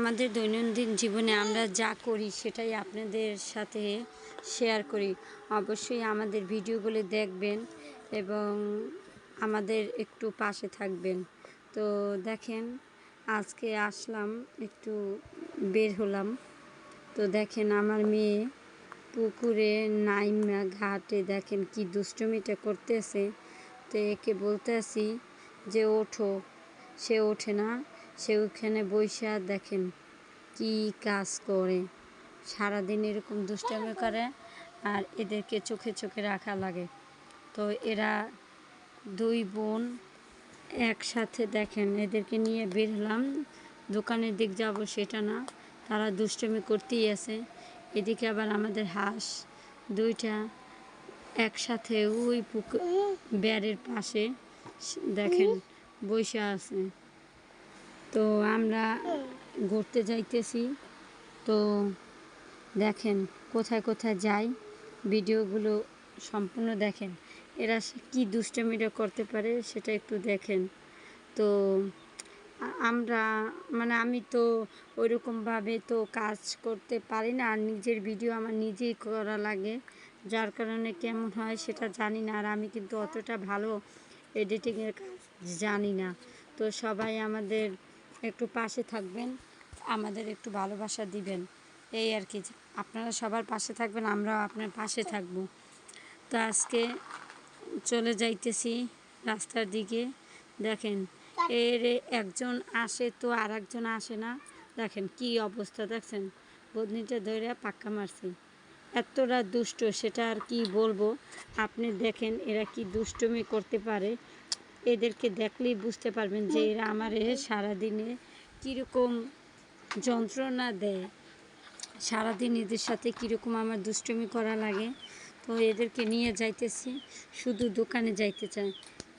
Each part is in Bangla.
আমাদের দৈনন্দিন জীবনে আমরা যা করি সেটাই আপনাদের সাথে শেয়ার করি। অবশ্যই আমাদের ভিডিওগুলি দেখবেন এবং আমাদের একটু পাশে থাকবেন। তো দেখেন, আজকে আসলাম, একটু বের হলাম। তো দেখেন আমার মেয়ে পুকুরে নাইমা ঘাটে দেখেন কি দুষ্টুমিটা করতেছে। তো একে বলতেছি যে ওঠো, সে ওঠে না, সে ওখানে বইসা দেখেন কি কাজ করে। সারাদিন এরকম দুষ্টামি করে আর এদেরকে চোখে চোখে রাখা লাগে। তো এরা দুই বোন একসাথে দেখেন এদেরকে নিয়ে বের হলাম, দোকানের দিক যাব সেটা না, তারা দুষ্টুমি করতেই আছে। এদিকে আবার আমাদের হাঁস দুইটা একসাথে ওই পুকুর ব্যারের পাশে দেখেন বসে আছে। তো আমরা ঘুরতে যাইতেছি। তো দেখেন কোথায় কোথায় যাই, ভিডিওগুলো সম্পূর্ণ দেখেন। এরা কি দুষ্টমিটা করতে পারে সেটা একটু দেখেন। তো আমরা আমি তো ওইরকমভাবে তো কাজ করতে পারি না, আর নিজের ভিডিও আমার নিজেই করা লাগে, যার কারণে কেমন হয় সেটা জানি না। আর আমি কিন্তু অতটা ভালো এডিটিংয়ের কাজ জানি না। তো সবাই আমাদের একটু পাশে থাকবেন, আমাদের একটু ভালোবাসা দিবেন, এই আর কি। আপনারা সবার পাশে থাকবেন, আমরাও আপনার পাশে থাকব। তো আজকে চলে যাইতেছি রাস্তার দিকে। দেখেন এর একজন আসে তো আর একজন আসে না। দেখেন কি অবস্থা, দেখছেন বদনিটা ধরে পাক্কা মারছি। এতটা দুষ্ট সেটা আর কি বলবো। আপনি দেখেন এরা কি দুষ্টুমি করতে পারে, এদেরকে দেখলেই বুঝতে পারবেন যে এরা আমারে সারাদিনে কীরকম যন্ত্রণা দেয়, সারাদিন এদের সাথে কীরকম আমার দুষ্টুমি করা লাগে। তো এদেরকে নিয়ে যাইতেছি, শুধু দোকানে যাইতে চায়,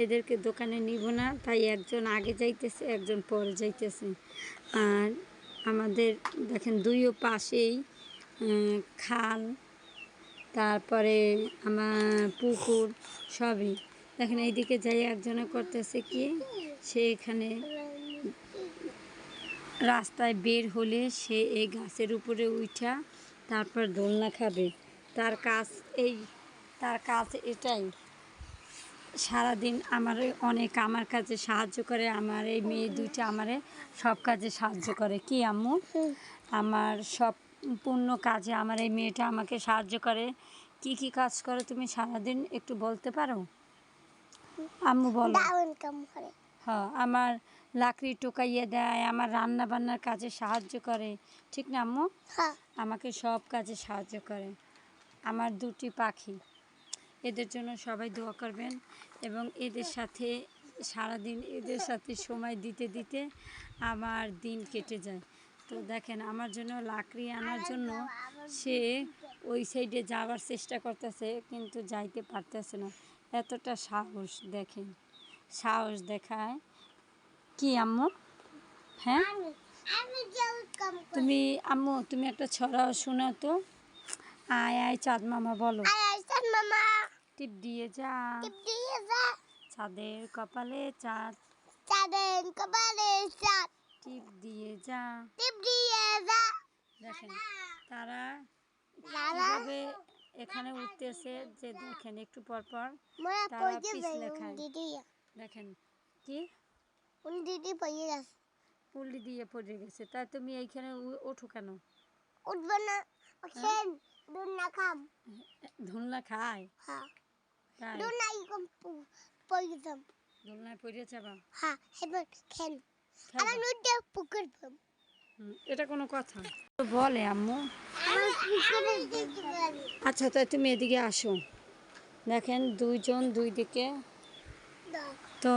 এদেরকে দোকানে নিব না, তাই একজন আগে যাইতেছে একজন পরে যাইতেছে। আর আমাদের দেখেন দুইও পাশেই খাল, তারপরে আমার পুকুর সবই। দেখেন এইদিকে যাই একজনে করতেছে কি, সে এখানে রাস্তায় বের হলে সে এই গাছের উপরে উঠা তারপর দোলনা খাবে। তার কাজ এটাই। সারাদিন আমার কাজে সাহায্য করে, আমার এই মেয়ে দুইটা আমারে সব কাজে সাহায্য করে। কি আম্মু? আমার সম্পূর্ণ কাজে আমার এই মেয়েটা আমাকে সাহায্য করে। কি কি কাজ করে তুমি সারাদিন একটু বলতে পারো আম্মু? বলো। হ্যাঁ, আমার লাকড়ি টোকাইয়ে দেয়, আমার রান্না বান্নার কাজে সাহায্য করে, ঠিক না আম্মু? আমাকে সব কাজে সাহায্য করে। আমার দুটি পাখি, এদের জন্য সবাই দোয়া করবেন। এবং এদের সাথে সারাদিন এদের সাথে সময় দিতে দিতে আমার দিন কেটে যায়। তো দেখেন আমার জন্য লাকড়ি আনার জন্য সে ওই সাইডে যাওয়ার চেষ্টা করতেছে, কিন্তু যাইতে পারতেছে না। এতটা সাহস দেখেন, সাহস দেখায়। কি আম্মু? হ্যাঁ তুমি আম্মু তুমি একটা ছড়াও শোনাও তো। আয় আয় চাঁদ মামা বলো। টিপ দিয়ে যা চাঁদের কপালে চাঁদ, টিপ দিয়ে যা। দেখেন তারা কিভাবে এখানে উঠতেছে, যে দেখেন একটু পর পর তারা পিছলে খায়। দেখেন কি পুলি দিয়ে পড়ে গেছে, তাই তুমি এইখানে ওঠো কেন? উঠবো না, ধুলনা খায়। দোলনায় পড়ে যাবা? এটা কোনো কথা বলে আম্মু? আচ্ছা তাই তুমি এদিকে আসো। দেখেন দুইজন দুই দিকে। তো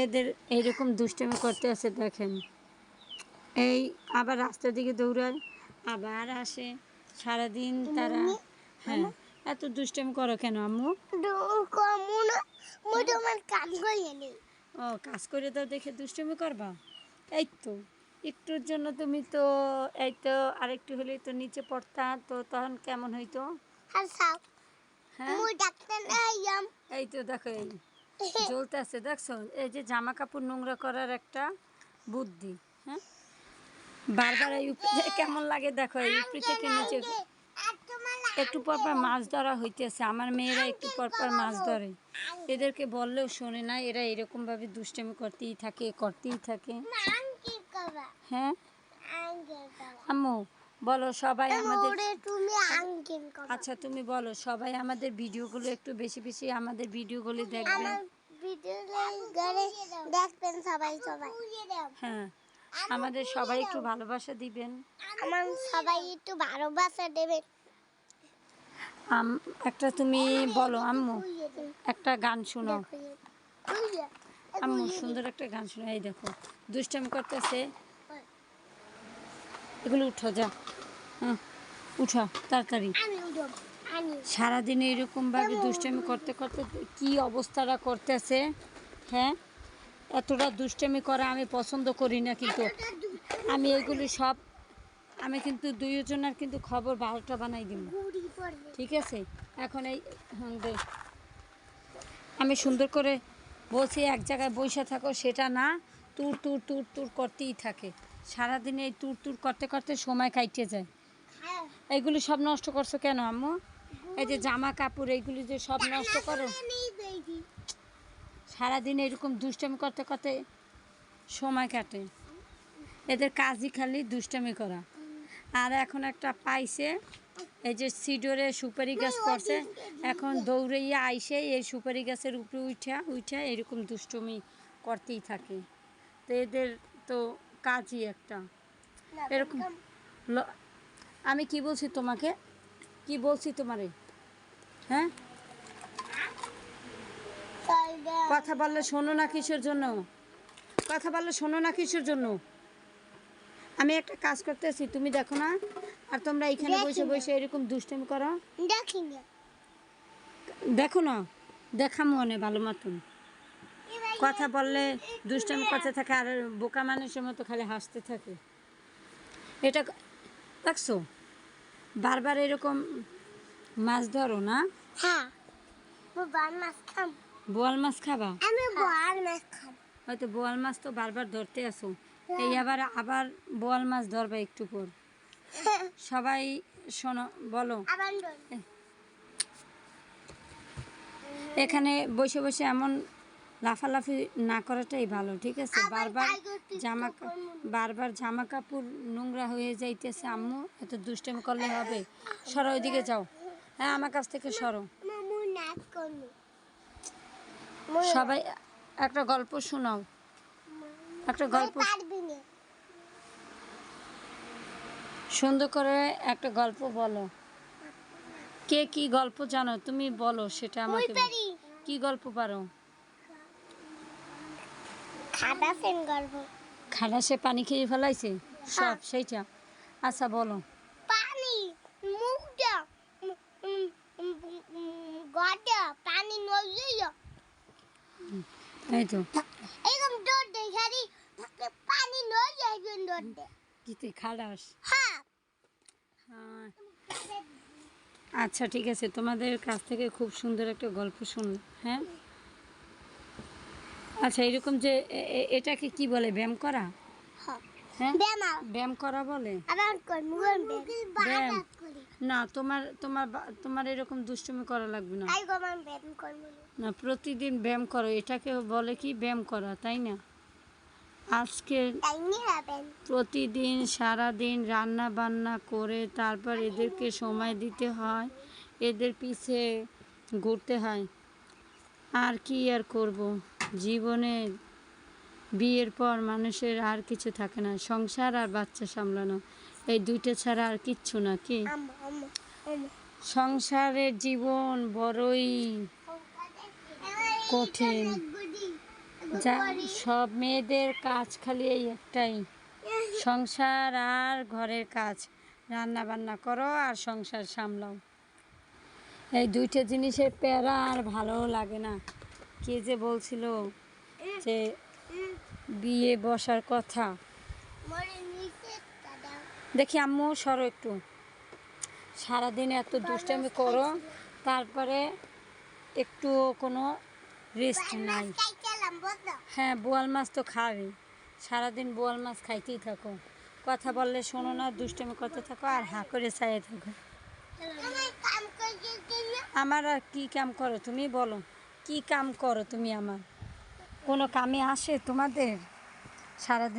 এদের এইরকম দুষ্টুমি করতে আছে। দেখেন এই আবার রাস্তার দিকে দৌড়ায়, আবার আসে সারাদিন তারা। হ্যাঁ, এত দুষ্টুমি করো কেন আম্মু? ও কাজ করে দাও দেখে দুষ্টুমি করবা? এই তো একটুর জন্য তুমি তো এই তো আরেকটু হলেই তো নিচে পড়তা, তো তখন কেমন হইতো? হ্যাঁ এই তো দেখো এই জ্বলতে আছে, দেখছো? এই যে জামা কাপড় নোংরা করার একটা বুদ্ধি। হ্যাঁ, বারবার এই উপরে থেকে কেমন লাগে দেখো, এই উপরে থেকে নিচে একটু পর পর মাছ ধরা হইতেছে। আমার মেয়েরা একটু পর পর মাছ ধরে, এদেরকে বললেও শোনে না, এরা এরকমভাবে দুষ্টামি করতেই থাকে। হ্যাঁ আম্মু বলো সবাই আমাদের, আচ্ছা তুমি বলো সবাই আমাদের ভিডিওগুলো একটু বেশি বেশি আমাদের ভিডিওগুলো দেখবেন। হ্যাঁ আমাদের সবাই একটু ভালোবাসা দিবেন, সবাই একটু ভালোবাসা দেবেন। একটা তুমি বলো আম্মু, একটা গান শোনাও আম্মু, সুন্দর একটা গান শোনাও। এই দেখো দুষ্টামি করতেছে, এগুলো উঠো, যা উঠা তাড়াতাড়ি। সারাদিন এরকমভাবে দুষ্টামি করতে করতে কি অবস্থাটা করতেছে। হ্যাঁ এতটা দুষ্টামি করা আমি পছন্দ করি না, কিন্তু আমি এগুলি সব আমি কিন্তু দুইজনের কিন্তু খবর 12টা বানাই দিব, ঠিক আছে? এখন এই আমি সুন্দর করে বলছি এক জায়গায় বসে থাকো, সেটা না, তুর তুর তুর তুর করতেই থাকে সারাদিন। এই তুর তুর করতে করতে সময় কাটতে যায়। এইগুলি সব নষ্ট করছো কেন আম্মু? এই যে জামা কাপড় এইগুলি যে সব নষ্ট করো, সারাদিন এরকম দুষ্টামি করতে করতে সময় কাটে। এদের কাজই খালি দুষ্টামি করা। আর এখন একটা পাইছে, এই যে সিডোরে সুপারি গাছ পড়ছে, এখন দৌড়াইয়া আইসে এই সুপারি গাছের উপরে উঠা এরকম দুষ্টুমি করতেই থাকে। তো এদের তো কাজই একটা এরকম। আমি কি বলছি তোমাকে, কি বলছি তোমারে? হ্যাঁ কথা বললে শোনো না কিসের জন্য? কথা বললে শোনো না কিসের জন্য? আমি একটা কাজ করতেছি তুমি দেখো না, আর তোমরা এখানে বসে বসে এরকম দুষ্টামি করো। দেখো না, দেখা মনে ভালো মতন কথা বললে দুষ্টামি করতে থাকে, আর বোকা মানুষের মতো খালি হাসতে থাকে। এটা দেখছো বারবার এরকম মাছ ধরো না? হ্যাঁ বোয়াল মাছ খাবা? আমি বোয়াল মাছ খাবো। হয়তো বোয়াল মাছ তো বারবার ধরতে আসো, এই আবার বোয়াল মাছ ধরবে একটু পর। সবাই শোনো বলো, এখানে বসে বসে এমন লাফালাফি না করাটাই ভালো, ঠিক আছে? বারবার জামা কাপড় নোংরা হয়ে যাইতেছে আম্মু, এত দুষ্টামি করলে হবে? সরো ওইদিকে যাও, হ্যাঁ আমার কাছ থেকে সরো। সবাই একটা গল্প শোনাও, একটা গল্প সুন্দর করে একটা গল্প বলো। কে কি গল্প জানো তুমি বলো, সেটা আমাকে কি গল্প পারো? খালাসে পানি খেয়ে ফেলাইছে সব, সেইটা? আচ্ছা বলো। পানি মুখটা গড়া পানি নইয়া এই তো এরকম দৌড় দেই খালি পানি নই যায় দৌড় দে কি তুই খালাস? হ্যাঁ হ্যাঁ আচ্ছা ঠিক আছে, তোমাদের কাছ থেকে খুব সুন্দর একটা গল্প শুনলাম। হ্যাঁ আচ্ছা এরকম যে এটাকে কি বলে, ব্যায়াম করা? হ্যাঁ ব্যায়াম করা বলে। ব্যায়াম না, তোমার এরকম দুষ্টুমি করা লাগবে না। না প্রতিদিন ব্যায়াম করো, এটাকে বলে কি ব্যায়াম করা, তাই না? আজকে প্রতিদিন সারাদিন রান্না বান্না করে তারপর এদেরকে সময় দিতে হয়, এদের পিছে ঘুরতে হয়। আর কি আর করব, জীবনে বিয়ের পর মানুষের আর কিছু থাকে না, সংসার আর বাচ্চা সামলানো, এই দুইটা ছাড়া আর কিচ্ছু না। কি সংসারের জীবন বড়ই কঠিন। যা সব মেয়েদের কাজ খালি এই একটাই, সংসার আর ঘরের কাজ, রান্না বান্না করো আর সংসার সামলাও। এই দুইটা জিনিসের প্যারা আর ভালো লাগে না। কে যে বলছিল যে বিয়ে বসার কথা, দেখি আম্মু সরো একটু, সারাদিন এত দুষ্টামি করো, তারপরে একটু কোনো রেস্ট নাই। হ্যাঁ বোয়াল মাছ তো খাবে, সারাদিন বোয়াল মাছ খাইতেই থাকো, কথা বললে শোনো না, দুষ্টামি করতে থাকো আর হাঁ করে চাইয়ে থাকো। আমার কাম করতে দিলে আমার আর কী কাম করো তুমি বলো, কী কাম করো তুমি? আমার কোনো কামে আসে তোমাদের সারাদিন?